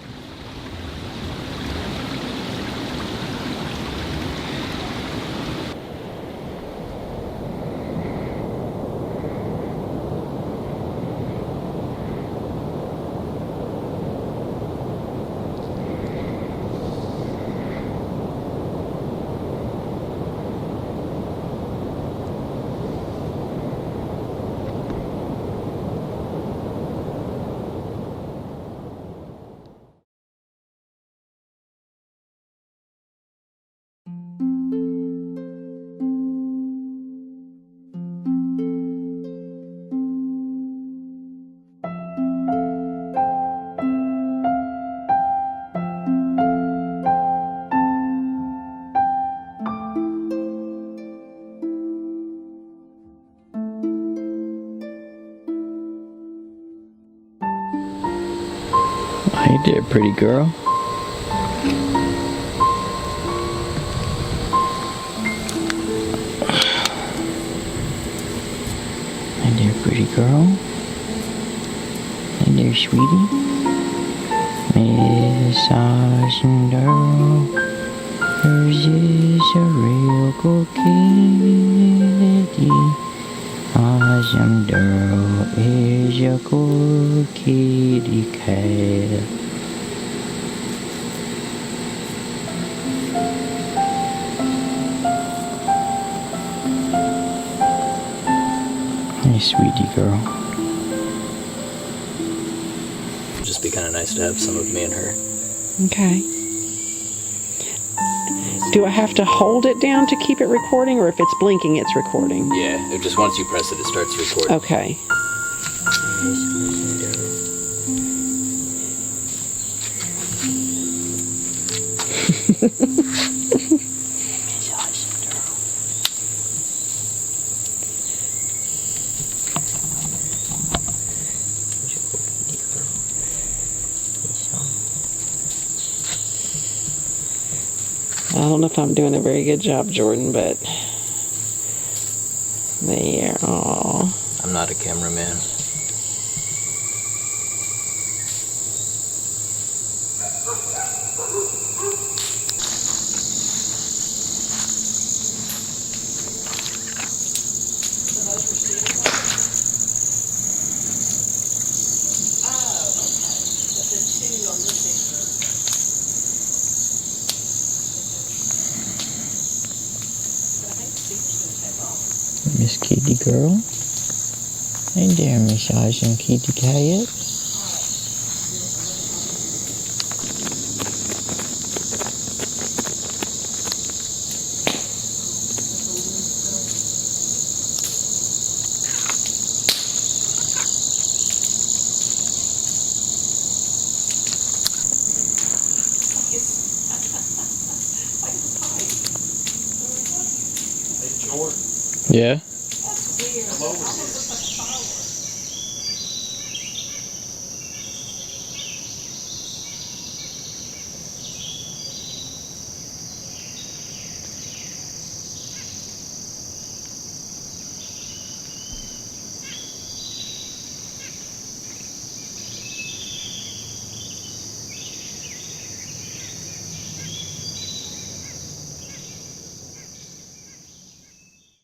Hey there, pretty girl. Hey there, pretty girl. Hey there, sweetie. Miss Ozzie Duro, hers is a real good kitty. Ozzie Duro is a good kitty cat. Hey, sweetie girl. It'd just be kind of nice to have some of me and her. Okay. Do I have to hold it down to keep it recording, or if it's blinking, it's recording? Yeah, it just once you press it, it starts recording. Okay. I don't know if I'm doing a very good job, Jordan, but there. Aww. I'm not a cameraman. Miss Kitty girl. Hey there, Miss Ozzie Kitty cat. Yeah?